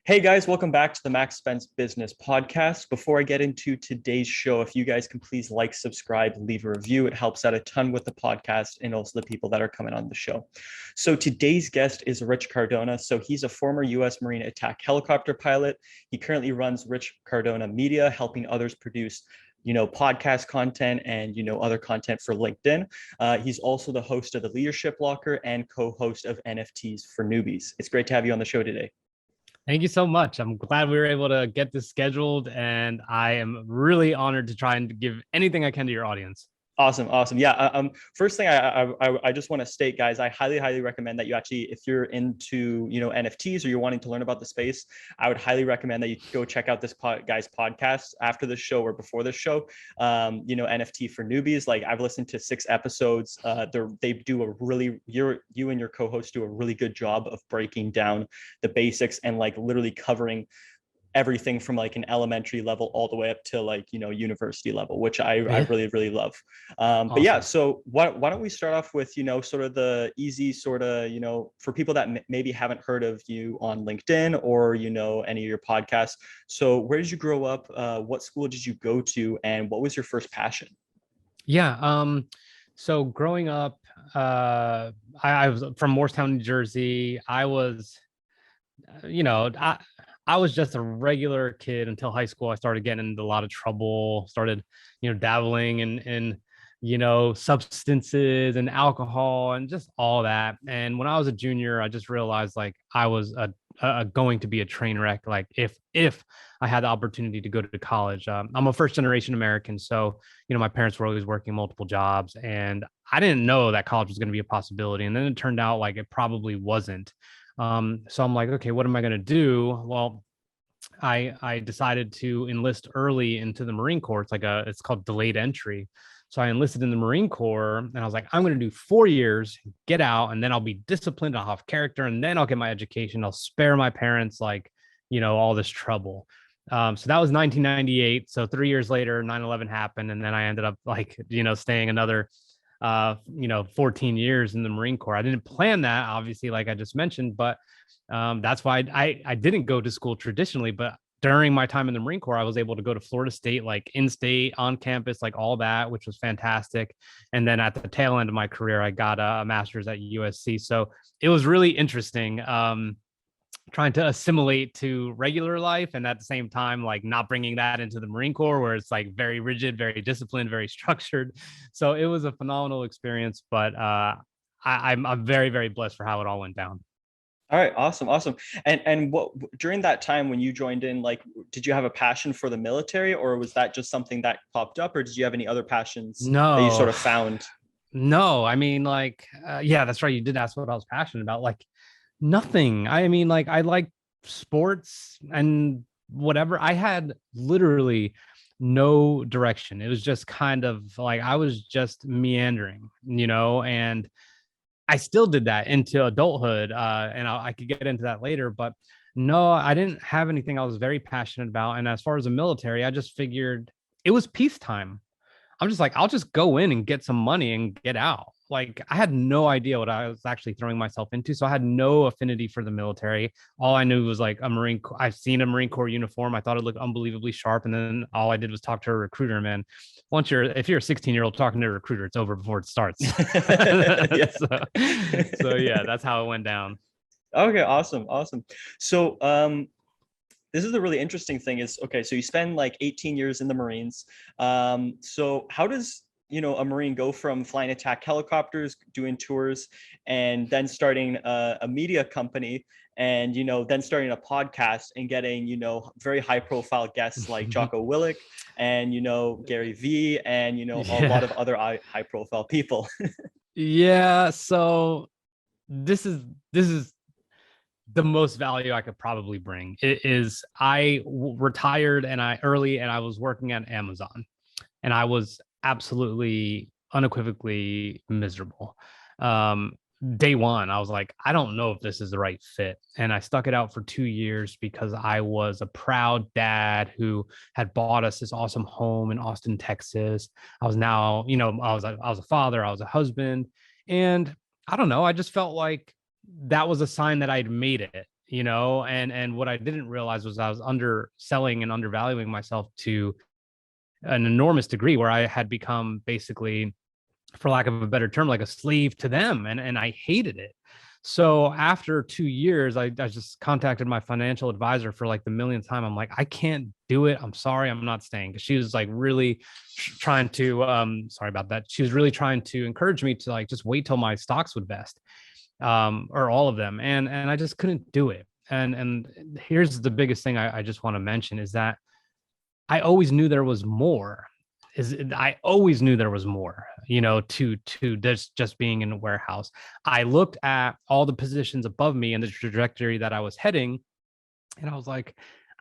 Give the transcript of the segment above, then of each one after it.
Hey guys, welcome back to the Max Spence Business Podcast. Before I get into today's show, if you guys can please like, subscribe, leave a review, it helps out a ton with the podcast and also the people that are coming on the show. So today's guest is Rich Cardona. So he's a former U.S. Marine attack helicopter pilot. He currently runs Rich Cardona Media, helping others produce podcast content and, other content for LinkedIn. He's also the host of the Leadership Locker and co-host of NFTs for Newbies. It's great to have you on the show today. Thank you so much. I'm glad we were able to get this scheduled, and I am really honored to try and give anything I can to your audience. Awesome. Yeah. First thing I just want to state, guys, I highly recommend that you actually, if you're into, NFTs or you're wanting to learn about the space, I would highly recommend that you go check out this guy's podcast after the show or before the show. NFT for Newbies. Like I've listened to 6 episodes. They do a really, you and your co-host do a really good job of breaking down the basics and like literally covering everything from like an elementary level all the way up to like university level, which I really love. Awesome. But yeah, so why don't we start off with sort of the easy sort of for people that maybe haven't heard of you on LinkedIn or any of your podcasts. So where did you grow up? What school did you go to, and what was your first passion? Yeah. So growing up, I was from Morristown, New Jersey. I was, I was just a regular kid until high school. I started getting into a lot of trouble, started, dabbling in substances and alcohol and just all that. And when I was a junior, I just realized like I was going to be a train wreck. Like if I had the opportunity to go to college, I'm a first generation American. So, my parents were always working multiple jobs, and I didn't know that college was going to be a possibility. And then it turned out like it probably wasn't. So I'm like, okay, what am I going to do? Well, I decided to enlist early into the Marine Corps. It's called delayed entry. So I enlisted in the Marine Corps, and I was like, I'm going to do 4 years, get out, and then I'll be disciplined. I'll have character, and then I'll get my education. I'll spare my parents all this trouble. So that was 1998. So 3 years later, 9/11 happened. And then I ended up staying another 14 years in the Marine Corps. I didn't plan that, obviously, like I just mentioned, but that's why I didn't go to school traditionally. But during my time in the Marine Corps, I was able to go to Florida State, like in-state, on campus, like all that, which was fantastic. And then at the tail end of my career, I got a master's at USC. So it was really interesting. Trying to assimilate to regular life, and at the same time like not bringing that into the Marine Corps, where it's like very rigid, very disciplined, very structured. So it was a phenomenal experience, but I'm very blessed for how it all went down. All right, awesome. And what during that time when you joined in, like, did you have a passion for the military, or was that just something that popped up, or did you have any other passions that you sort of found? No, I mean, yeah, that's right. You did ask what I was passionate about. Like, nothing. I mean, like, I like sports and whatever. I had literally no direction. It was just kind of like I was just meandering, and I still did that into adulthood. And I could get into that later, but no, I didn't have anything I was very passionate about. And as far as the military, I just figured it was peacetime. I'm just like, I'll just go in and get some money and get out. Like, I had no idea what I was actually throwing myself into. So I had no affinity for the military. All I knew was like I've seen a Marine Corps uniform. I thought it looked unbelievably sharp. And then all I did was talk to a recruiter, man. If you're a 16-year-old talking to a recruiter, it's over before it starts. Yeah. So yeah, that's how it went down. Okay, awesome. So, this is the really interesting thing is, okay, so you spend like 18 years in the Marines. So how does, a Marine go from flying attack helicopters, doing tours, and then starting a media company, and, then starting a podcast and getting, very high profile guests like Jocko Willink and, Gary Vee and, a lot of other high profile people. Yeah. So this is the most value I could probably bring. It is retired and I was working at Amazon, and I was absolutely unequivocally miserable. Day one, I was like, I don't know if this is the right fit. And I stuck it out for 2 years because I was a proud dad who had bought us this awesome home in Austin, Texas. I was now, I was a father, I was a husband. And I don't know, I just felt like that was a sign that I'd made it. and what I didn't realize was I was underselling and undervaluing myself to an enormous degree, where I had become basically, for lack of a better term, like a slave to them. And I hated it. So after 2 years, I just contacted my financial advisor for like the millionth time. I'm like, I can't do it. I'm sorry, I'm not staying. Because she was like really trying to, sorry about that. She was really trying to encourage me to like just wait till my stocks would vest, or all of them. And I just couldn't do it. And here's the biggest thing I just want to mention is that I always knew there was more. I always knew there was more, to this just being in a warehouse. I looked at all the positions above me and the trajectory that I was heading, and I was like,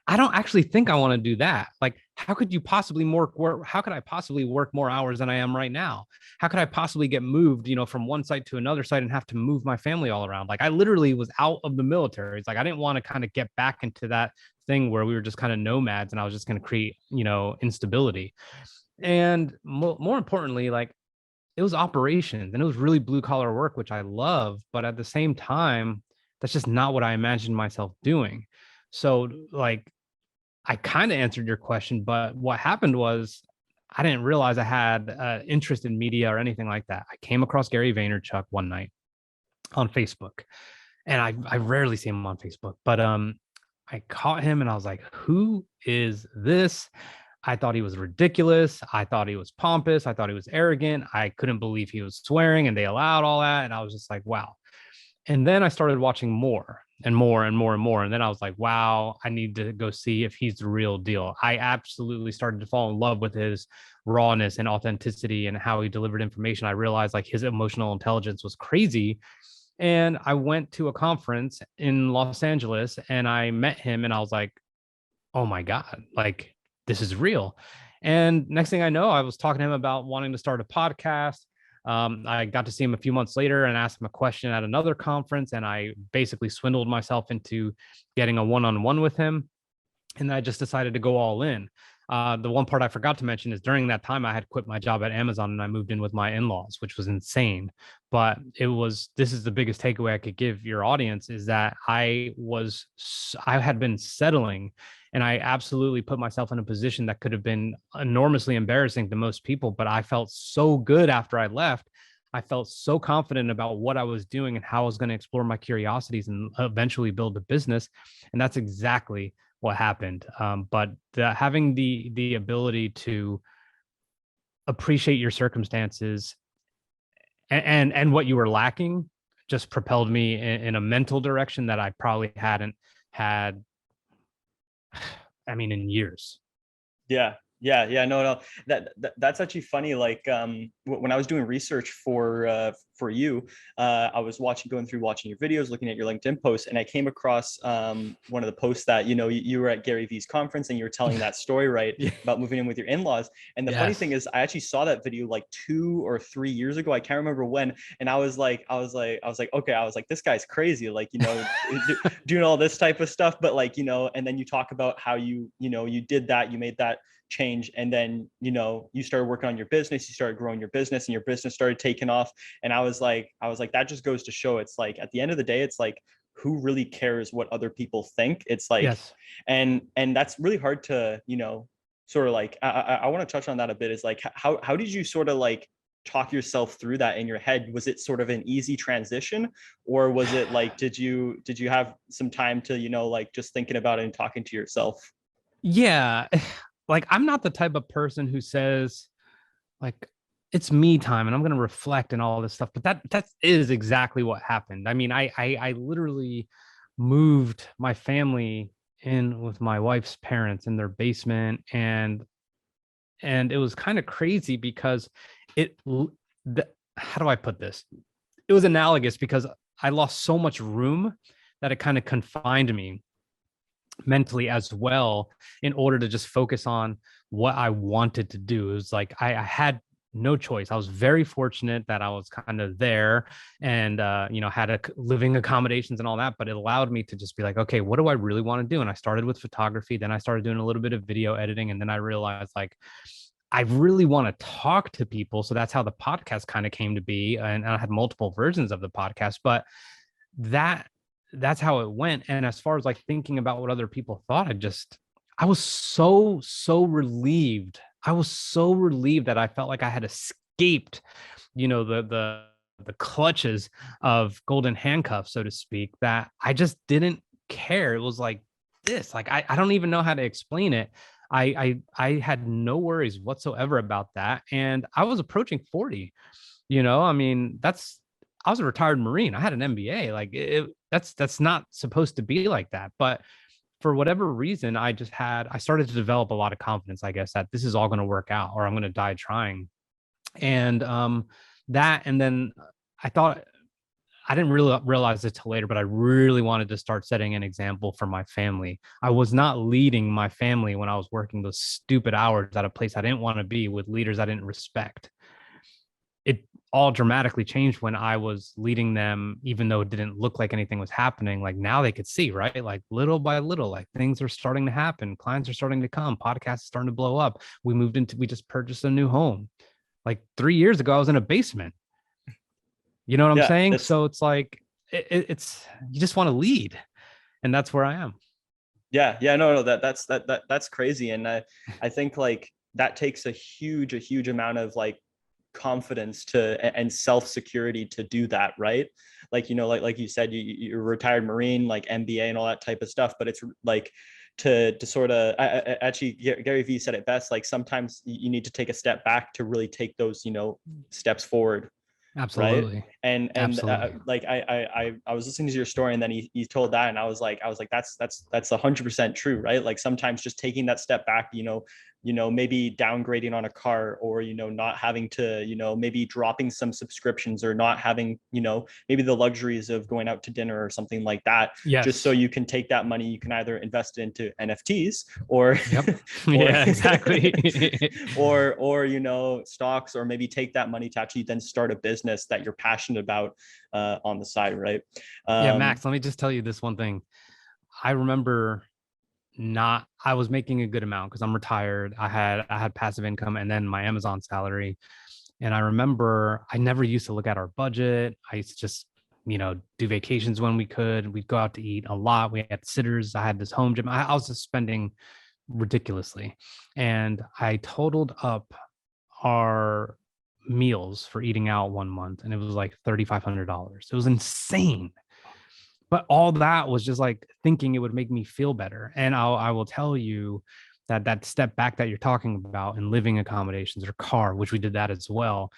I don't actually think I want to do that. Like, how could you possibly work? How could I possibly work more hours than I am right now? How could I possibly get moved, from one site to another site and have to move my family all around? Like, I literally was out of the military. It's like I didn't want to kind of get back into that thing where we were just kind of nomads and I was just going to create, instability. And more importantly, like, it was operations and it was really blue collar work, which I love. But at the same time, that's just not what I imagined myself doing. So, like, I kind of answered your question, but what happened was I didn't realize I had interest in media or anything like that. I came across Gary Vaynerchuk one night on Facebook, and I rarely see him on Facebook, but I caught him and I was like, who is this? I thought he was ridiculous. I thought he was pompous. I thought he was arrogant. I couldn't believe he was swearing and they allowed all that. And I was just like, wow. And then I started watching more and more and more and more. And then I was like, wow, I need to go see if he's the real deal. I absolutely started to fall in love with his rawness and authenticity and how he delivered information. I realized like his emotional intelligence was crazy. And I went to a conference in Los Angeles and I met him and I was like, oh my God, like this is real. And next thing I know, I was talking to him about wanting to start a podcast. I got to see him a few months later and asked him a question at another conference, and I basically swindled myself into getting a one-on-one with him. And I just decided to go all in. The one part I forgot to mention is during that time, I had quit my job at Amazon and I moved in with my in-laws, which was insane. But this is the biggest takeaway I could give your audience is that I had been settling and I absolutely put myself in a position that could have been enormously embarrassing to most people. But I felt so good after I left. I felt so confident about what I was doing and how I was going to explore my curiosities and eventually build a business. And that's exactly what happened. But having the ability to appreciate your circumstances and what you were lacking just propelled me in a mental direction that I probably hadn't had, I mean, in years. Yeah. No. That's actually funny. Like, when I was doing research for you, I was watching your videos, looking at your LinkedIn posts, and I came across one of the posts that you were at Gary Vee's conference and you were telling that story, right, Yeah. about moving in with your in-laws. And the funny thing is, I actually saw that video like 2 or 3 years ago. I can't remember when. And I was like, okay, this guy's crazy, like, doing all this type of stuff. But like, and then you talk about how you did that, you made that change, and then you started working on your business, you started growing your business, and your business started taking off. And I was like that just goes to show, it's like at the end of the day, it's like, who really cares what other people think? It's like, Yes. and that's really hard to sort of like, I want to touch on that a bit, is like, how did you sort of like talk yourself through that in your head? Was it sort of an easy transition, or was it like, did you have some time to like just thinking about it and talking to yourself? Yeah. Like, I'm not the type of person who says like it's me time and I'm going to reflect and all this stuff, but that is exactly what happened. I mean, I literally moved my family in with my wife's parents in their basement, and it was kind of crazy because how do I put this? It was analogous because I lost so much room that it kind of confined me mentally as well, in order to just focus on what I wanted to do. It was like I had no choice. I was very fortunate that I was kind of there and had living accommodations and all that, but it allowed me to just be like, okay, what do I really want to do? And I started with photography, then I started doing a little bit of video editing, and then I realized like I really want to talk to people. So that's how the podcast kind of came to be. And I had multiple versions of the podcast, but that that's how it went. And as far as like thinking about what other people thought, I was so relieved. I was so relieved that I felt like I had escaped, the clutches of golden handcuffs, so to speak, that I just didn't care. It was like this, like I don't even know how to explain it. I had no worries whatsoever about that. And I was approaching 40. I mean, I was a retired Marine. I had an MBA. Like that's not supposed to be like that. But for whatever reason, I started to develop a lot of confidence, I guess, that this is all going to work out or I'm going to die trying. And and then I thought, I didn't really realize it till later, but I really wanted to start setting an example for my family. I was not leading my family when I was working those stupid hours at a place I didn't want to be with leaders I didn't respect. It all dramatically changed when I was leading them, even though it didn't look like anything was happening. Like now they could see, right? Like little by little, like things are starting to happen. Clients are starting to come. Podcasts are starting to blow up. We just purchased a new home. Like 3 years ago, I was in a basement. You know what I'm Yeah, saying? that's So it's like, it's, you just want to lead. And that's where I am. yeah, no, that's crazy. And I think like that takes a huge amount of like confidence and self-security to do that, right? Like, like you said, you're a retired Marine, like MBA and all that type of stuff, but it's like to sort of, actually Gary Vee said it best, like sometimes you need to take a step back to really take those, steps forward. Right. Absolutely. And Absolutely. like I was listening to your story, and then he told that, and I was like that's 100% true, right? Like sometimes just taking that step back, maybe downgrading on a car, or not having to, maybe dropping some subscriptions, or not having, maybe the luxuries of going out to dinner or something like that, just so Yes. you can take that money, you can either invest it into NFTs, or Yep. or Yeah, exactly. or stocks, or maybe take that money to actually then start a business that you're passionate about on the side, right? Yeah, um Max, let me just tell you this one thing. I remember I was making a good amount because I'm retired. I had passive income and then my Amazon salary. And I remember I never used to look at our budget. I used to just, do vacations when we could. We'd go out to eat a lot. We had sitters. I had this home gym. I was just spending ridiculously. And I totaled up our meals for eating out one month, and it was like $3,500. It was insane. But all that was just like thinking it would make me feel better. And I will tell you that that step back that you're talking about in living accommodations or car, which we did that as well,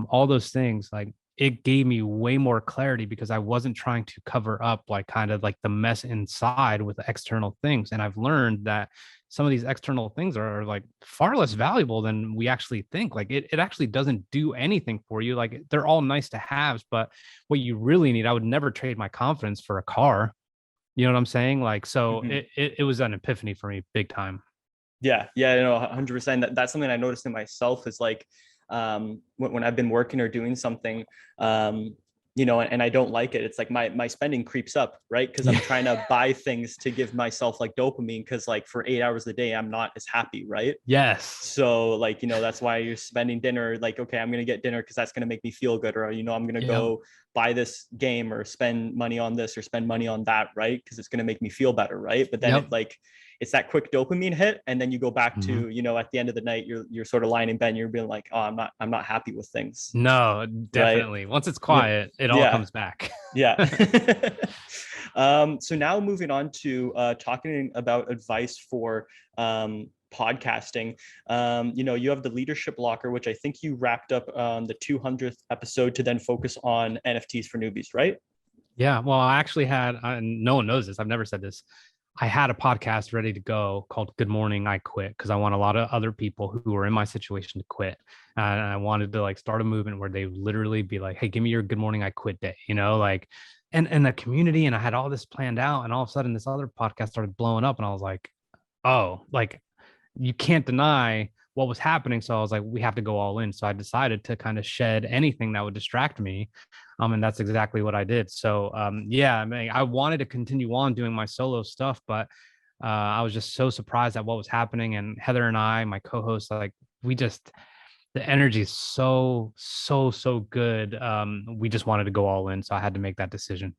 all those things, like it gave me way more clarity because I wasn't trying to cover up like kind of like the mess inside with external things. And I've learned that some of these external things are like far less valuable than we actually think. Like it actually doesn't do anything for you. Like they're all nice to have, but what you really need, I would never trade my confidence for a car. You know what I'm saying? Like, so mhm. it was an epiphany for me, big time. Yeah, 100%. That's something I noticed in myself, is like, when I've been working or doing something, and I don't like it, it's like my spending creeps up, right? Because I'm Yeah. trying to buy things to give myself like dopamine, because like for 8 hours a day I'm not as happy, right? Yes. So like, that's why you're spending dinner, like, okay, I'm going to get dinner because that's going to make me feel good, or I'm going to Yeah. go buy this game, or spend money on this, or spend money on that, right? Because it's going to make me feel better, right? But then Yep. it's that quick dopamine hit, and then you go back Mhm. to, at the end of the night, you're sort of lying in bed and you're being like, oh, I'm not happy with things, No, right? definitely. Once it's Yeah, quiet, it all yeah, comes back. yeah. So now moving on to talking about advice for podcasting. You have the leadership locker, which I think you wrapped up on the 200th episode, to then focus on NFTs for newbies, right? Yeah. Well, I actually had, and no one knows this, I've never said this. I had a podcast ready to go called Good Morning, I Quit, because I want a lot of other people who are in my situation to quit. And I wanted to like start a movement where they literally be like, hey, give me your Good Morning, I Quit day, like, and the community. And I had all this planned out. And all of a sudden, this other podcast started blowing up. And I was like, oh, like you can't deny what was happening. So I was like, we have to go all in. So I decided to kind of shed anything that would distract me. And that's exactly what I did. So yeah, I mean, I wanted to continue on doing my solo stuff, but I was just so surprised at what was happening. And Heather and I, my co-host, like we just, the energy is so good. We just wanted to go all in. So I had to make that decision.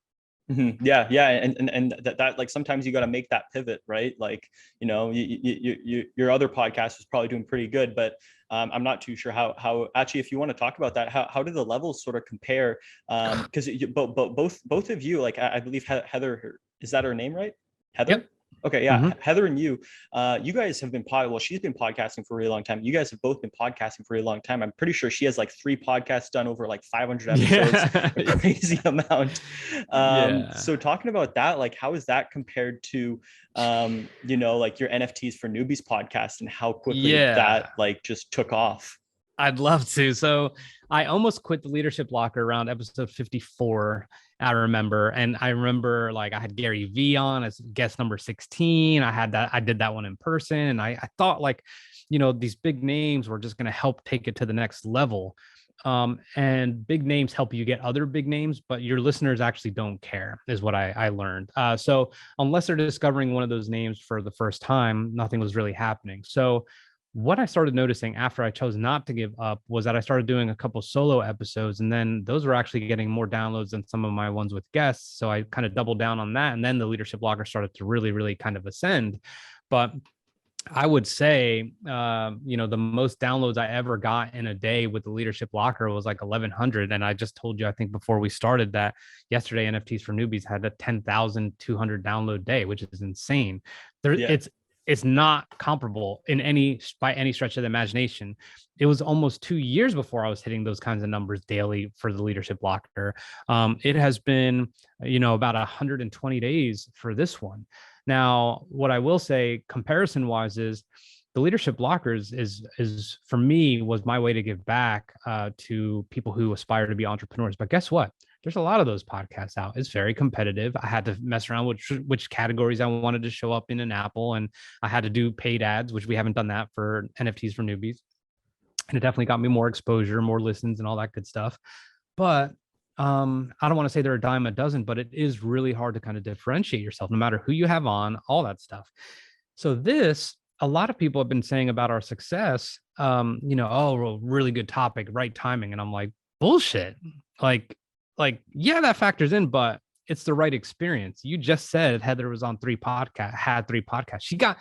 Yeah, and that like sometimes you got to make that pivot, right? Like, your other podcast is probably doing pretty good, but I'm not too sure how actually, if you want to talk about that, how do the levels sort of compare? Because both of you, like I believe Heather, is that her name, right? Heather. Yep. Okay, yeah, Heather and you guys have been well, she's been podcasting for a really long time. You guys have both been podcasting for a really long time. I'm pretty sure she has like 3 podcasts done over like 500 episodes, Yeah. a crazy amount. Yeah. So talking about that, like how is that compared to like your NFTs for Newbies podcast and how quickly Yeah. that like just took off? I'd love to. So I almost quit the leadership locker around episode 54. I remember. And I remember like I had Gary Vee on as guest number 16. I did that one in person. And I thought like, these big names were just going to help take it to the next level. And big names help you get other big names, but your listeners actually don't care, is what I learned. So unless they're discovering one of those names for the first time, nothing was really happening. So what I started noticing after I chose not to give up was that I started doing a couple solo episodes, and then those were actually getting more downloads than some of my ones with guests. So I kind of doubled down on that. And then the leadership locker started to really, really kind of ascend. But I would say, the most downloads I ever got in a day with the leadership locker was like 1,100. And I just told you, I think before we started, that yesterday NFTs for Newbies had a 10,200 download day, which is insane. Yeah. It's not comparable by any stretch of the imagination. It was almost 2 years before I was hitting those kinds of numbers daily for the leadership locker. It has been, about 120 days for this one. Now, what I will say comparison wise is the leadership lockers is for me was my way to give back to people who aspire to be entrepreneurs. But guess what? There's a lot of those podcasts out. It's very competitive. I had to mess around with which categories I wanted to show up in an Apple, and I had to do paid ads, which we haven't done that for NFTs for Newbies. And it definitely got me more exposure, more listens, and all that good stuff. But I don't want to say they're a dime a dozen, but it is really hard to kind of differentiate yourself, no matter who you have on, all that stuff. So a lot of people have been saying about our success, oh, really good topic, right timing. And I'm like, bullshit. Yeah, that factors in, but it's the right experience. You just said Heather was on 3 podcasts, had 3 podcasts.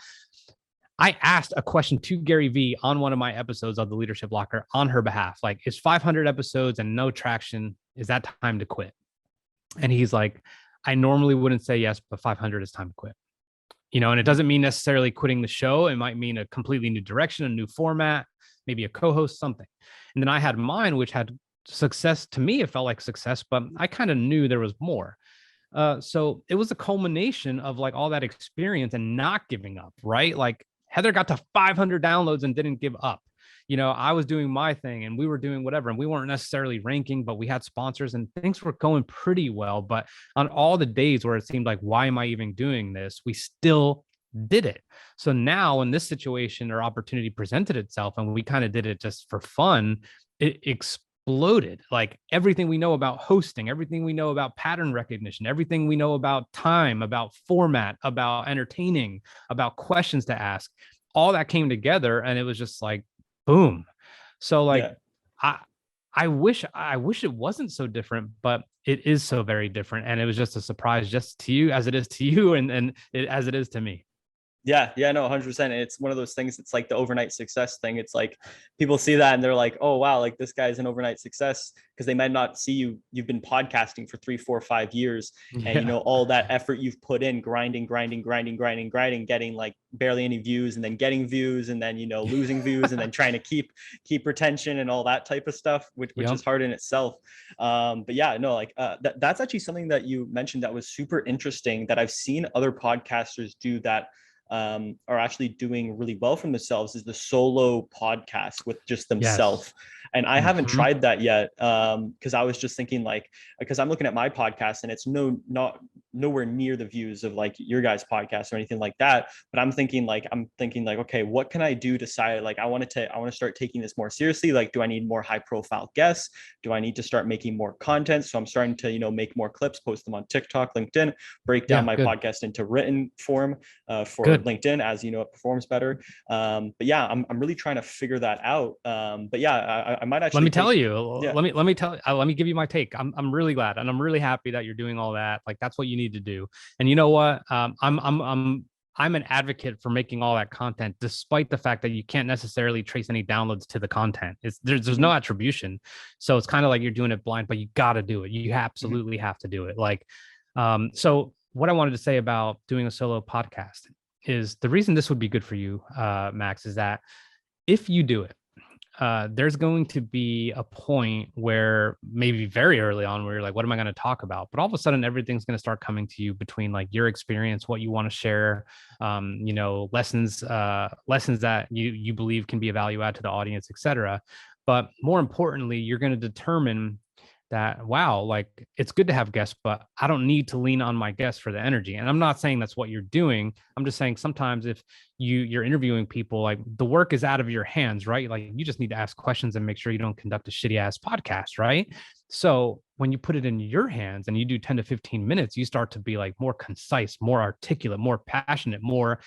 I asked a question to Gary Vee on one of my episodes of the Leadership Locker on her behalf. Like, is 500 episodes and no traction, is that time to quit? And he's like, I normally wouldn't say yes, but 500 is time to quit. And it doesn't mean necessarily quitting the show. It might mean a completely new direction, a new format, maybe a co-host, something. And then I had mine, which had success. To me, it felt like success, but I kind of knew there was more. So it was a culmination of like all that experience and not giving up, right? Like Heather got to 500 downloads and didn't give up. I was doing my thing and we were doing whatever, and we weren't necessarily ranking, but we had sponsors and things were going pretty well. But on all the days where it seemed like, why am I even doing this? We still did it. So now in this situation or opportunity presented itself and we kind of did it just for fun, it exploded. Like everything we know about hosting, everything we know about pattern recognition, everything we know about time, about format, about entertaining, about questions to ask, all that came together and it was just like, boom. So like, yeah. I wish it wasn't so different, but it is so very different. And it was just a surprise just to you as it is to you as it is to me. Yeah, no, 100%. It's one of those things. It's like the overnight success thing. It's like people see that and they're like, oh, wow, like this guy's an overnight success, because they might not see you've been podcasting for 3, 4, 5 years. And, all that effort you've put in, grinding, getting like barely any views and then getting views and then, losing views and then trying to keep retention and all that type of stuff, which is hard in itself. But yeah, no, like that's actually something that you mentioned that was super interesting that I've seen other podcasters do that are actually doing really well for themselves, is the solo podcast with just themselves. Yes. And I haven't tried that yet, because I was just thinking like, because I'm looking at my podcast and it's nowhere near the views of like your guys' podcast or anything like that. But I'm thinking like, okay, what can I do to say like, I want to start taking this more seriously. Like, do I need more high profile guests? Do I need to start making more content? So I'm starting to, make more clips, post them on TikTok, LinkedIn, break down my podcast into written form for LinkedIn, as it performs better. But yeah, I'm really trying to figure that out. But yeah, I might actually let me tell you, yeah. let me give you my take. I'm really glad, and I'm really happy that you're doing all that. Like, that's what you need to do. And you know what? I'm an advocate for making all that content, despite the fact that you can't necessarily trace any downloads to the content. There's no attribution, so it's kind of like you're doing it blind, but you got to do it. You absolutely have to do it. Like, so what I wanted to say about doing a solo podcast is the reason this would be good for you, Max, is that if you do it, there's going to be a point where maybe very early on where you're like, what am I going to talk about? But all of a sudden, everything's going to start coming to you between like your experience, what you want to share, lessons that you believe can be a value add to the audience, etc. But more importantly, you're going to determine that, wow, like, it's good to have guests, but I don't need to lean on my guests for the energy. And I'm not saying that's what you're doing. I'm just saying sometimes if you're interviewing people, like, the work is out of your hands, right? Like, you just need to ask questions and make sure you don't conduct a shitty ass podcast, right? So when you put it in your hands and you do 10 to 15 minutes, you start to be like more concise, more articulate, more passionate, more,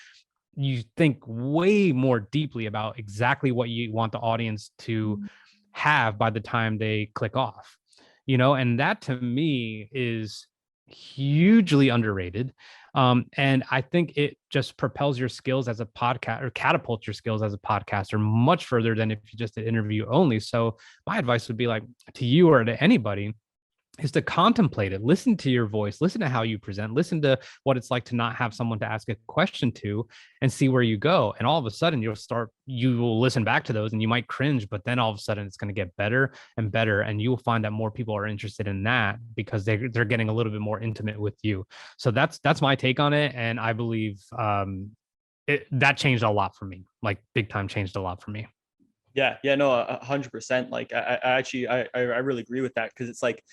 you think way more deeply about exactly what you want the audience to have by the time they click off. And that to me is hugely underrated. And I think it just propels your skills as a podcast, or catapults your skills as a podcaster much further than if you just did interview only. So my advice would be, like, to you or to anybody, is to contemplate it, listen to your voice, listen to how you present, listen to what it's like to not have someone to ask a question to, and see where you go. And all of a sudden you will listen back to those and you might cringe, but then all of a sudden it's going to get better and better. And you will find that more people are interested in that because they're getting a little bit more intimate with you. So that's my take on it. And I believe that changed a lot for me, like big time changed a lot for me. Yeah, no, 100%. Like, I actually, I really agree with that, because it's like,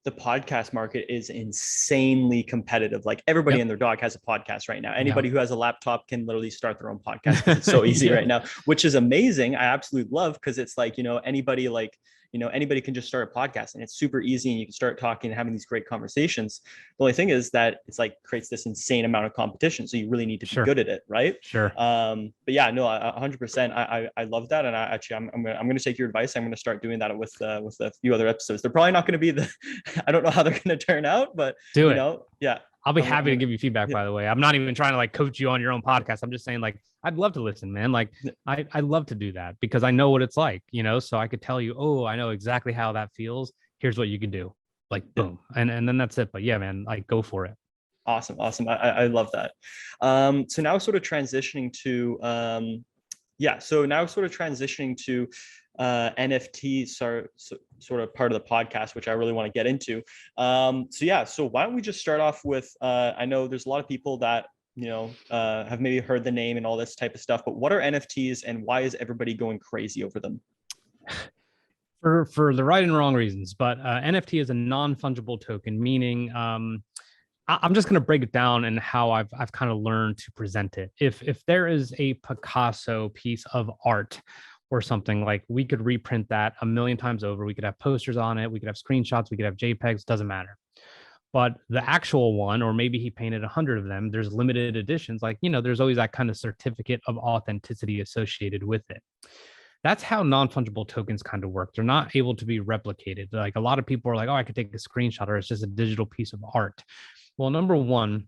the podcast market is insanely competitive. Like, everybody and their dog has a podcast right now. Anybody who has a laptop can literally start their own podcast, because it's so easy right now, which is amazing. I absolutely love, because it's like, anybody can just start a podcast, and it's super easy, and you can start talking and having these great conversations. The only thing is that it's like creates this insane amount of competition. So you really need to be good at it. Right. Sure. But yeah, no, 100%. I love that. And I'm going to take your advice. I'm going to start doing that with a few other episodes. They're probably not going to be I don't know how they're going to turn out, but yeah. I'll be happy to give you feedback, by the way. I'm not even trying to like coach you on your own podcast. I'm just saying, like, I'd love to listen, man. Like, I love to do that because I know what it's like, so I could tell you, oh, I know exactly how that feels. Here's what you can do. Like, boom. And then that's it. But yeah, man, like, go for it. Awesome. I love that. So now sort of transitioning to, NFTs are sort of part of the podcast, which I really want to get into. So why don't we just start off with, I know there's a lot of people that, have maybe heard the name and all this type of stuff, but what are NFTs and why is everybody going crazy over them? For the right and wrong reasons, but NFT is a non-fungible token, meaning I'm just going to break it down and how I've kind of learned to present it. If there is a Picasso piece of art or something, like, we could reprint that a million times over. We could have posters on it. We could have screenshots. We could have JPEGs. Doesn't matter. But the actual one, or maybe he painted 100 of them, there's limited editions. Like, there's always that kind of certificate of authenticity associated with it. That's how non-fungible tokens kind of work. They're not able to be replicated. Like, a lot of people are like, oh, I could take a screenshot, or it's just a digital piece of art. Well, number one,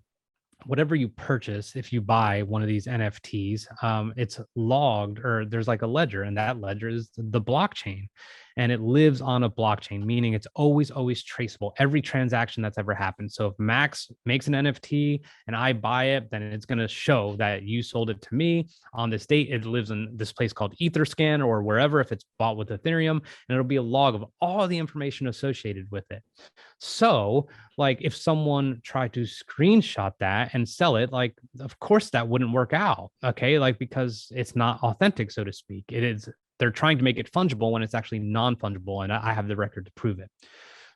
whatever you purchase, if you buy one of these NFTs, it's logged, or there's like a ledger, and that ledger is the blockchain, and it lives on a blockchain, meaning it's always traceable. Every transaction that's ever happened. So if Max makes an NFT and I buy it, then it's going to show that you sold it to me on this date. It lives in this place called Etherscan or wherever, if it's bought with Ethereum, and it'll be a log of all the information associated with it. So, like, if someone tried to screenshot that and sell it, like, of course that wouldn't work out. Okay. Like, because it's not authentic, so to speak. They're trying to make it fungible when it's actually non-fungible. And I have the record to prove it.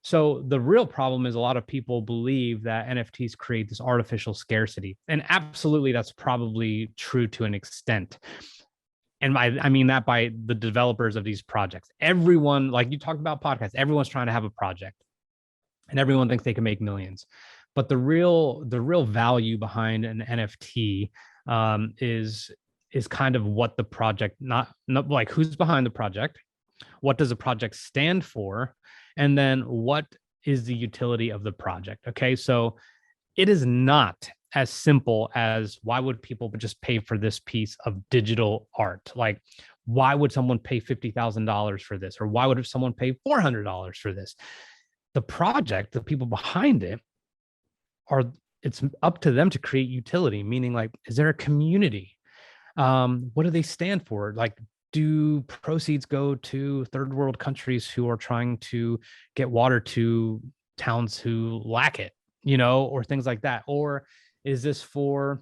So the real problem is a lot of people believe that NFTs create this artificial scarcity. And absolutely, that's probably true to an extent. And I mean that by the developers of these projects. Everyone, like you talked about podcasts, everyone's trying to have a project and everyone thinks they can make millions. But the real value behind an NFT is kind of what the project, not like who's behind the project, what does a project stand for, and then what is the utility of the project. Okay, so it is not as simple as why would people just pay for this piece of digital art? Like, why would someone pay $50,000 for this? Or why would someone pay $400 for this? The project, the people behind it are, it's up to them to create utility, meaning like, is there a community? What do they stand for? Like, do proceeds go to third world countries who are trying to get water to towns who lack it, or things like that? Or is this for,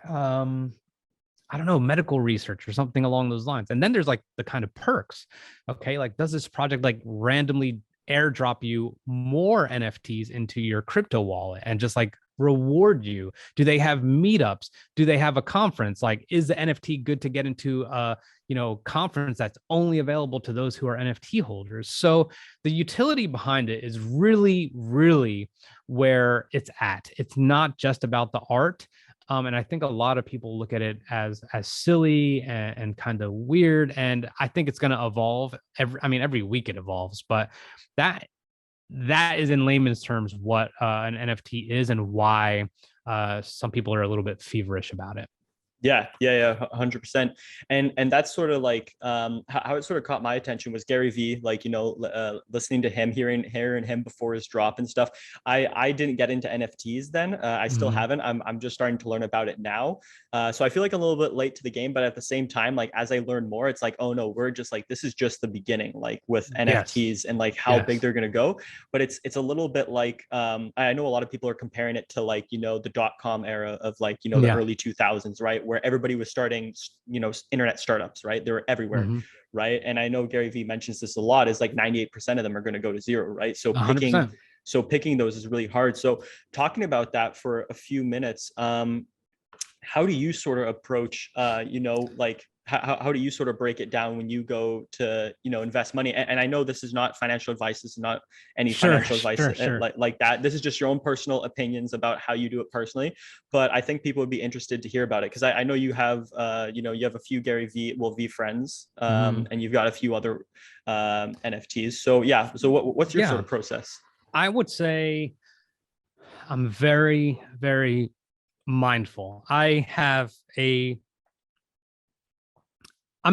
I don't know, medical research or something along those lines? And then there's like the kind of perks. Okay, like, does this project like randomly airdrop you more NFTs into your crypto wallet and just like reward you? Do they have meetups? Do they have a conference? Like, is the NFT good to get into a conference that's only available to those who are NFT holders? So the utility behind it is really, really where it's at. It's not just about the art. And I think a lot of people look at it as silly and kind of weird. And I think it's going to evolve every week it evolves, but that is in layman's terms what an NFT is and why some people are a little bit feverish about it. Yeah, 100%. And that's sort of like how it sort of caught my attention was Gary Vee, like, listening to him, hearing him before his drop and stuff. I didn't get into NFTs then. I still haven't. I'm just starting to learn about it now. So I feel like a little bit late to the game, but at the same time, like, as I learn more, it's like, oh no, we're just like, this is just the beginning, like with NFTs and like how big they're going to go. But it's a little bit like, I know a lot of people are comparing it to like, the .com era of like, the early 2000s, right? Where everybody was starting, internet startups, right? They were everywhere, right? And I know Gary Vee mentions this a lot, is like 98% of them are going to go to zero, right? So 100%. picking those is really hard. So talking about that for a few minutes, how do you sort of approach, like, how do you sort of break it down when you go to, invest money? And I know this is not financial advice. This is not any financial advice like that. This is just your own personal opinions about how you do it personally. But I think people would be interested to hear about it, because I know you have, you have a few Gary Vee, V friends, and you've got a few other NFTs. So yeah. So what's your sort of process? I would say I'm very, very mindful. I'm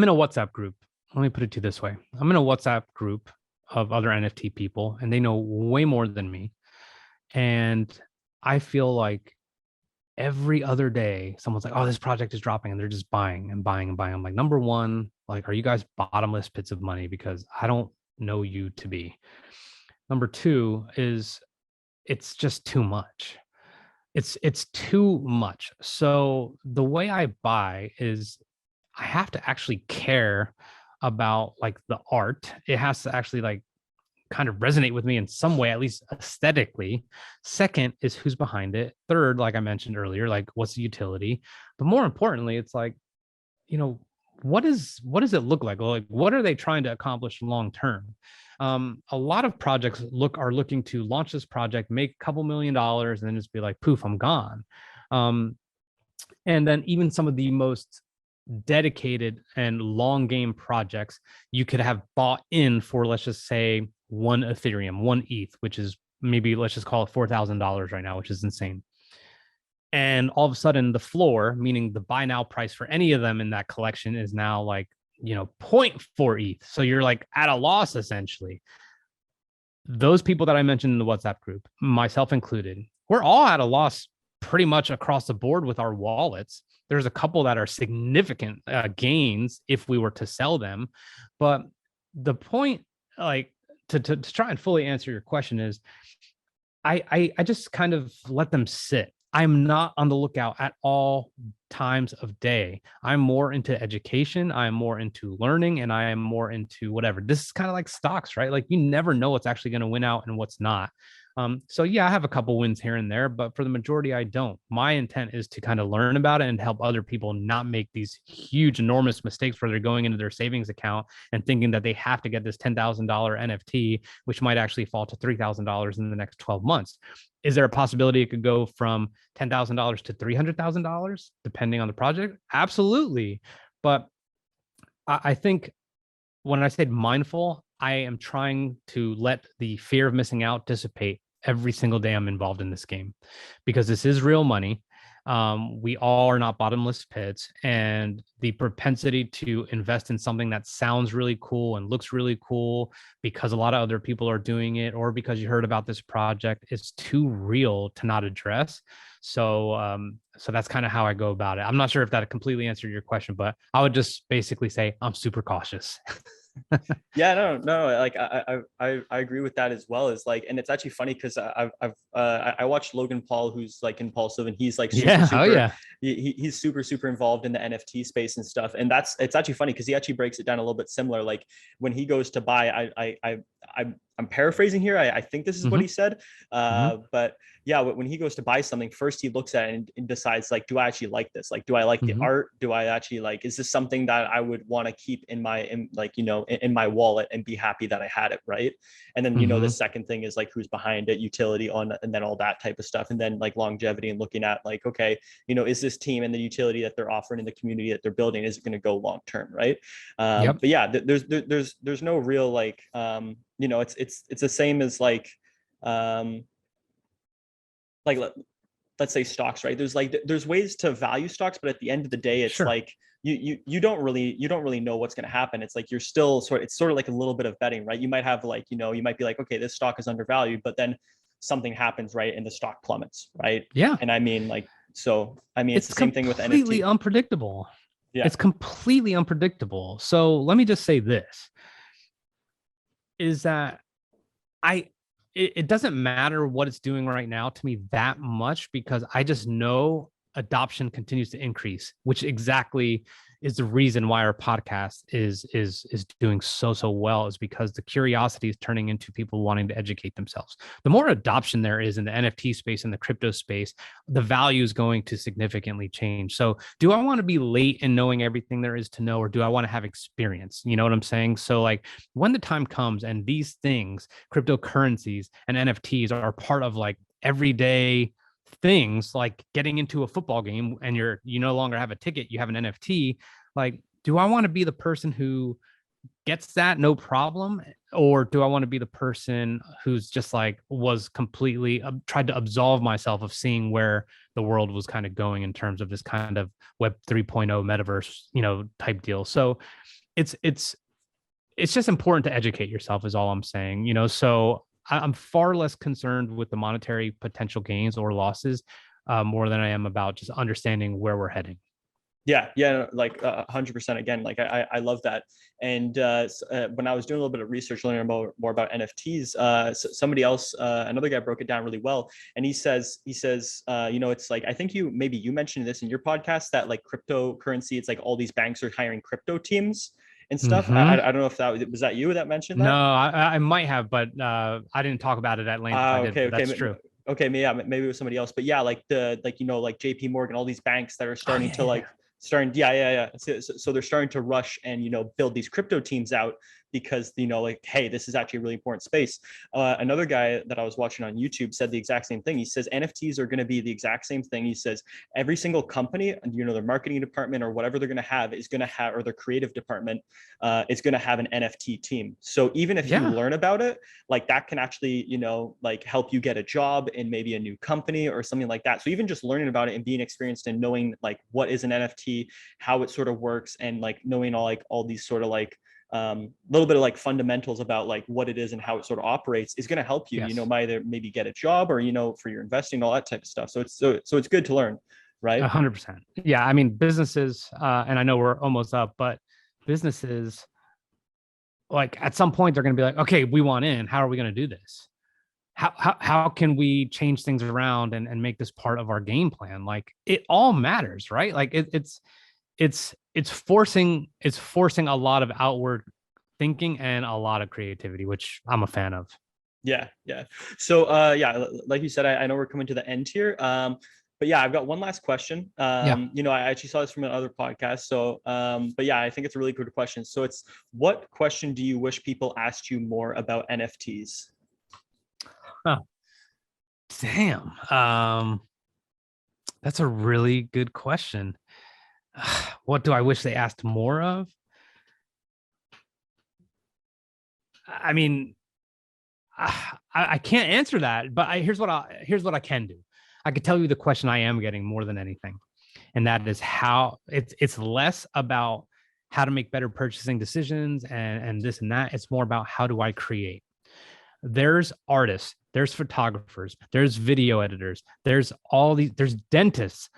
in a WhatsApp group. Let me put it to you this way. I'm in a WhatsApp group of other NFT people, and they know way more than me. And I feel like every other day, someone's like, oh, this project is dropping, and they're just buying and buying and buying. I'm like, number one, like, are you guys bottomless pits of money? Because I don't know you to be. Number two is it's just too much. It's too much. So the way I buy is I have to actually care about like the art. It has to actually like kind of resonate with me in some way, at least aesthetically. Second is who's behind it. Third, like I mentioned earlier, like, what's the utility? But more importantly, it's like, what does it look like? Like, what are they trying to accomplish long term? A lot of projects are looking to launch this project, make a couple $1,000,000, and then just be like, poof, I'm gone. And then even some of the most dedicated and long game projects, you could have bought in for, let's just say, one Ethereum, one ETH, which is maybe, let's just call it $4,000 right now, which is insane. And all of a sudden the floor, meaning the buy now price for any of them in that collection, is now like, 0.4 ETH. So you're like at a loss, essentially. Those people that I mentioned in the WhatsApp group, myself included, we're all at a loss pretty much across the board with our wallets. There's a couple that are significant gains if we were to sell them. But the point, like, to try and fully answer your question is, I just kind of let them sit. I'm not on the lookout at all times of day. I'm more into education. I'm more into learning, and I am more into whatever. This is kind of like stocks, right? Like, you never know what's actually going to win out and what's not. So yeah, I have a couple wins here and there, but for the majority, I don't. My intent is to kind of learn about it and help other people not make these huge, enormous mistakes where they're going into their savings account and thinking that they have to get this $10,000 NFT, which might actually fall to $3,000 in the next 12 months. Is there a possibility it could go from $10,000 to $300,000 depending on the project? Absolutely. But I think when I said mindful, I am trying to let the fear of missing out dissipate every single day I'm involved in this game, because this is real money. We all are not bottomless pits, and the propensity to invest in something that sounds really cool and looks really cool because a lot of other people are doing it, or because you heard about this project, is too real to not address. So that's kind of how I go about it. I'm not sure if that completely answered your question, but I would just basically say I'm super cautious. Yeah, no, like I agree with that as well. Is like, and it's actually funny because I watched Logan Paul, who's like impulsive, and he's like Yeah. Oh yeah. he's super involved in the NFT space and stuff. And it's actually funny because he actually breaks it down a little bit similar. Like when he goes to buy, I'm paraphrasing here. I think this is what Mm-hmm. he said. Mm-hmm. But yeah, when he goes to buy something, first he looks at it and decides like, do I actually like this? Like, do I like the Mm-hmm. art? Do I actually like, is this something that I would want to keep in my, in my wallet and be happy that I had it, right? And then, the Mm-hmm. second thing is like, who's behind it, utility on, and then all that type of stuff. And then like longevity and looking at like, okay, is this team and the utility that they're offering in the community that they're building, is it going to go long term, right? Yep. But yeah, there's no real like, it's the same as um, like let's say stocks, right? There's ways to value stocks, but at the end of the day, it's Sure. like you don't really know what's going to happen. It's like it's sort of like a little bit of betting, right? You might have like, you might be like, okay, this stock is undervalued, but then something happens, right, and the stock plummets, right? Yeah. And I mean, like, so I mean, it's It's the same thing with completely NFT. unpredictable. Yeah, It's completely unpredictable. So let me just say this, is that I it doesn't matter what it's doing right now to me that much, because I just know adoption continues to increase, which exactly is the reason why our podcast is doing so well, is because the curiosity is turning into people wanting to educate themselves. The more adoption there is in the NFT space and the crypto space, the value is going to significantly change. So do I want to be late in knowing everything there is to know, or do I want to have experience? You know what I'm saying? So like when the time comes and these things, cryptocurrencies and NFTs, are part of like everyday things, like getting into a football game and you no longer have a ticket, you have an NFT. Like, do I want to be the person who gets that no problem, or do I want to be the person who's just like was completely tried to absolve myself of seeing where the world was kind of going in terms of this kind of web 3.0 metaverse, type deal. So it's just important to educate yourself, is all I'm saying. So I'm far less concerned with the monetary potential gains or losses, more than I am about just understanding where we're heading. Yeah, like 100%. Again, like I love that. And when I was doing a little bit of research, learning more about NFTs, somebody else, another guy broke it down really well. And he says, it's like, I think you mentioned this in your podcast, that like cryptocurrency, it's like all these banks are hiring crypto teams and stuff. I Mm-hmm. don't know if that was that you that mentioned No, that. I might have, but I didn't talk about it at length if I did, Okay, but okay. that's true. Okay, maybe it was somebody else, but yeah, like like JP Morgan, all these banks that are Oh starting yeah, to yeah. like starting, yeah. So they're starting to rush and build these crypto teams out because like, hey, this is actually a really important space. Another guy that I was watching on YouTube said the exact same thing. He says NFTs are going to be the exact same thing. He says every single company, their marketing department or whatever they're going to have is going to have, or their creative department is going to have an NFT team. So even if you Yeah. learn about it, like that can actually, like help you get a job in maybe a new company or something like that. So even just learning about it and being experienced and knowing like what is an NFT, how it sort of works, and like knowing all these sort of like little bit of like fundamentals about like what it is and how it sort of operates is going to help you, Yes. either maybe get a job or, for your investing, all that type of stuff. So it's good to learn, right? 100%. Yeah. I mean, businesses, and I know we're almost up, but businesses, like at some point, they're going to be like, okay, we want in. How are we going to do this? How can we change things around and make this part of our game plan? Like it all matters, right? Like it's forcing a lot of outward thinking and a lot of creativity, which I'm a fan of. Yeah. So yeah, like you said, I know we're coming to the end here. But yeah, I've got one last question. Yeah. I actually saw this from another podcast. So but yeah, I think it's a really good question. So it's, what question do you wish people asked you more about NFTs? Oh, damn. That's a really good question. What do I wish they asked more of? I mean, I can't answer that, but here's what I can do. I could tell you the question I am getting more than anything, and that is how it's less about how to make better purchasing decisions and this and that. It's more about how do I create. There's artists, there's photographers, there's video editors, there's dentists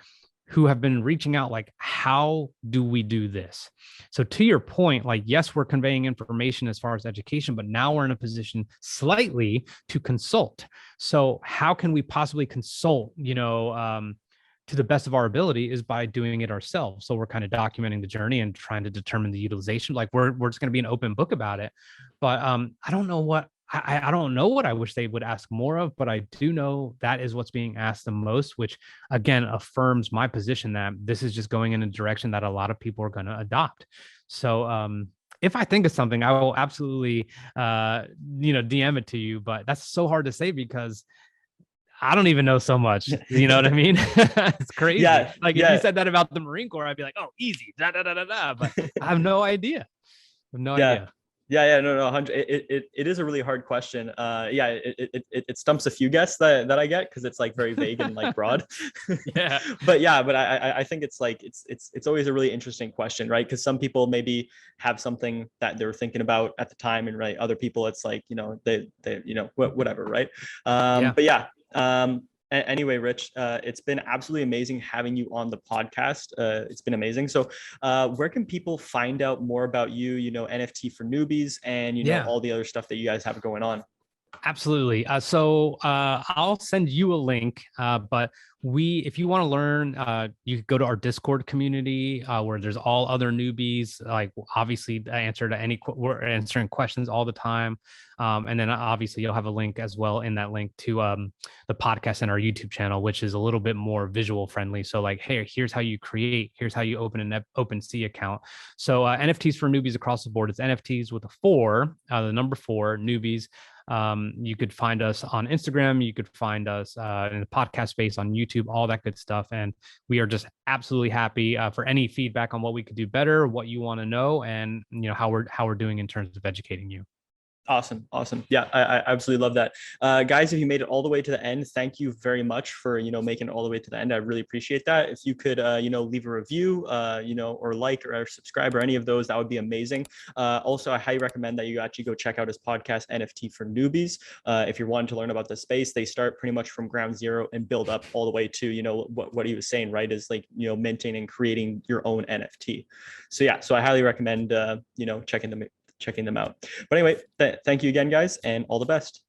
who have been reaching out like, how do we do this? So to your point, like, yes, we're conveying information as far as education, but now we're in a position slightly to consult. So how can we possibly consult, to the best of our ability is by doing it ourselves. So we're kind of documenting the journey and trying to determine the utilization. Like we're just going to be an open book about it. But I don't know what I don't know what I wish they would ask more of, but I do know that is what's being asked the most, which again affirms my position that this is just going in a direction that a lot of people are going to adopt. So if I think of something, I will absolutely DM it to you. But that's so hard to say because I don't even know so much. You know what I mean? It's crazy. Yeah, Like if yeah. you said that about the Marine Corps, I'd be like, oh, easy. Da, da, da, da, da. But I have no idea. I have no idea. Yeah, no, 100. It is a really hard question. It stumps a few guests that I get because it's like very vague and like broad. Yeah. But I think it's like it's always a really interesting question, right? Because some people maybe have something that they're thinking about at the time, and right, other people it's like they whatever, right? But yeah. Anyway, Rich, it's been absolutely amazing having you on the podcast. It's been amazing. So where can people find out more about you, NFT for newbies and, all the other stuff that you guys have going on? Absolutely. So I'll send you a link, but if you want to learn, you could go to our Discord community where there's all other newbies. Like obviously, we're answering questions all the time, and then obviously you'll have a link as well in that link to the podcast and our YouTube channel, which is a little bit more visual friendly. So like, hey, here's how you create, here's how you open an OpenSea account. So NFTs for newbies across the board. It's NFTs with a 4, the number 4, newbies. You could find us on Instagram. You could find us in the podcast space on YouTube, all that good stuff. And we are just absolutely happy for any feedback on what we could do better, what you want to know, and how we're doing in terms of educating you. Awesome. Yeah, I absolutely love that. Guys, if you made it all the way to the end, thank you very much for, making it all the way to the end. I really appreciate that. If you could, leave a review, or like or subscribe or any of those, that would be amazing. Also, I highly recommend that you actually go check out his podcast, NFT for Newbies. If you're wanting to learn about the space, they start pretty much from ground zero and build up all the way to, what he was saying, right, is like, minting and creating your own NFT. So yeah, so I highly recommend, checking them out. But anyway, thank you again, guys, and all the best.